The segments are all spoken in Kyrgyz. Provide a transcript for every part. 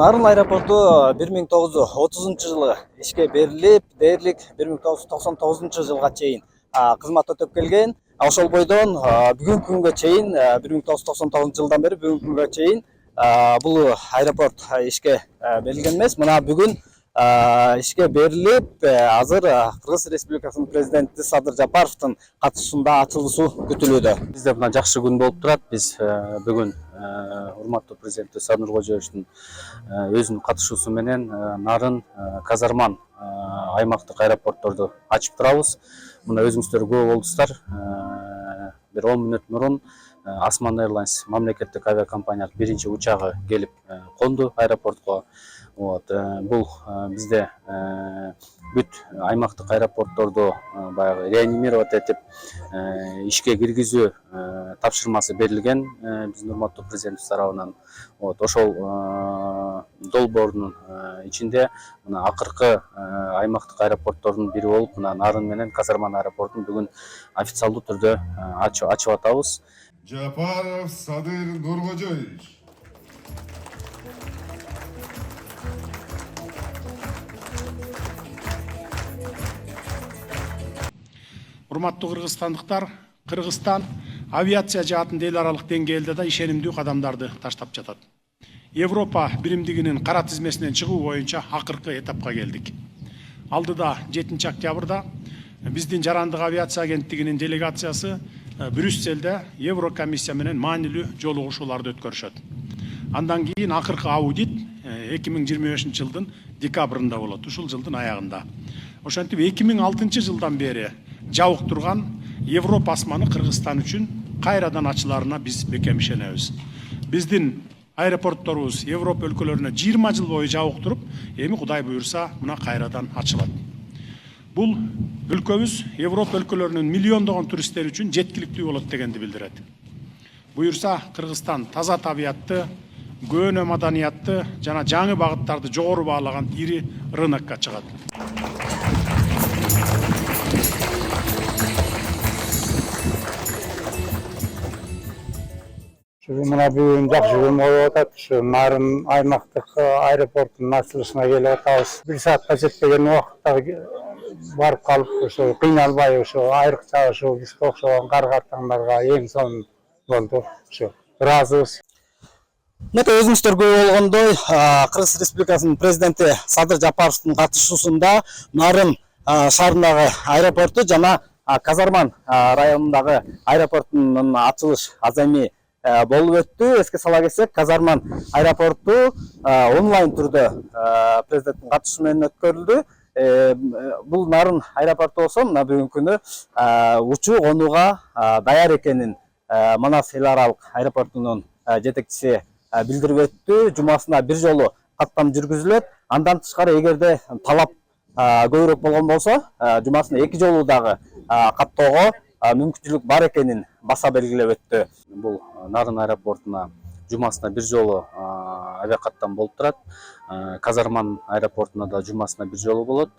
Нарын аэропорту 1930 жылы ишке берилип, дээрлик 1999 жылга чейин кызмат өтөп келген. Ошол бойдон бүгүнкү күнгө чейин 1999 жылдан бери бүгүнкү күнгө чейин бул аэропорт ишке берилген эмес. Мына бүгүн ишке берилип, азыр Кыргыз Республикасынын президенти Садыр Жапаровдун катышуусунда ачылышы күтүлүүдө. Бизде мына жакшы күн болуп турат. Биз бүгүн урматтуу президенти Садыр Нуркожоевичтин өзүнүн катышуусу менен Нарын, Казарман аймактык аэропортторду ачып турабыз. Мына өзүңүздөр күбө болдуңуздар. Бир 10 мүнөт мурун Осман Airlines мамлекеттик авиакомпаниянын биринчи учагы келип конду аэропортко. Бул бизде бүт аймактык аэропортторду баягы реанимировать этип ишке киргизүү тапшырмасы берилген биздин урматтуу президентибиз тарабынан. Ошол долбоордун ичинде мына акыркы аймактык аэропорттордун бири болуп, мына Нарын менен Казарман аэропортун бүгүн официалдуу түрдө ачып атабыз. Жапаров Садыр Нуркожоевич. Урматтуу кыргызстандыктар, Кыргызстан авиация жаатында эл аралык деңгээлде да ишенимдүү кадамдарды таштап жатат. Европа биримдигинин кара тизмесинен чыгуу боюнча акыркы этапка келдик. Алдыда 7 октябрда биздин жарандык авиация агенттигинин делегациясы Брюсселде Еврокомиссия менен маанилүү жолугушууларды өткөрүшөт. Андан кийин акыркы аудит 2025 жылдын декабрында болот, ушул жылдын аягында. Ошентип 2006 жылдан бери жабык турган Европа асманы Кыргызстан үчүн кайрадан ачыларына биз бекем ишенебиз. Биздин аэропортторубуз Европа өлкөлөрүнө 20 жыл бою жабык туруп, эми Кудай буйрса мына кайрадан ачылат. Бул өлкөбүз Европа өлкөлөрүнүн миллиондогон туристтер үчүн жеткиликтүү болот дегенди билдирет. Буйрса Кыргызстан таза табиятты, көөнө маданиятты жана жаңы багыттарды жогору баалаган ири рынокко чыгат. Мына бүгүн жакшы күн болуп атат. Ушу Нарын аймактык аэропортунун ачылышына келип атабыз. 1 саатка жетпеген убакытта барып калып, ошо кыйналбай, ошо айрыкча ошо бизге окшогон кар-картаңдарга эң сонун болду. Ошо ыраазыбыз. Мына өзүңүздөр көрүп болгондой, Кыргыз Республикасынын президенти Садыр Жапаровдун катышуусунда Нарын шаарындагы аэропорту жана Казарман районундагы аэропортунун ачылыш аземи болуп өттү. Эске сала кетсек, Казарман аэропорту онлайн түрдө президенттин катышуусу менен өткөрүлдү. Бул Нарын аэропорту болсо, мына бүгүнкү күнү учуу конууга даяр экенин Манас эл аралык аэропортунун жетекчиси билдирип өттү. Жумасына бир жолу каттам жүргүзүлөт. Андан тышкары эгерде талап көбүрөөк болгон болсо, жумасына 2 жолу дагы каттоого мүмкүнчүлүк бар экенин баса белгилеп өттү. Бул Нарын аэропортуна жумасына бир жолу авиакаттам болуп турат. Казарман аэропортуна да жумасына бир жолу болот.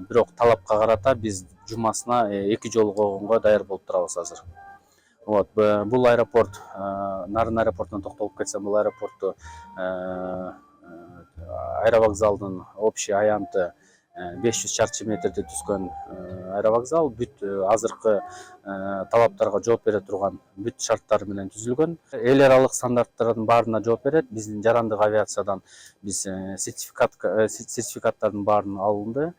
Бирок талапка карата биз жумасына 2 жолу койгонго даяр болуп турабыз азыр. Бул аэропорт, Нарын аэропортуна токтолуп кетсем, бул аэропортту аэровокзалдын общий аянты 500 чарчы метрде түзгөн аэровокзал бүт азыркы талаптарга жооп бере турган бүт шарттары менен түзүлгөн. Эл аралык стандарттардын баарына жооп берет. Биздин жарандык авиациядан биз сертификаттардын баарын алынды.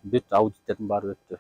Бүт аудиттердин баары өттү.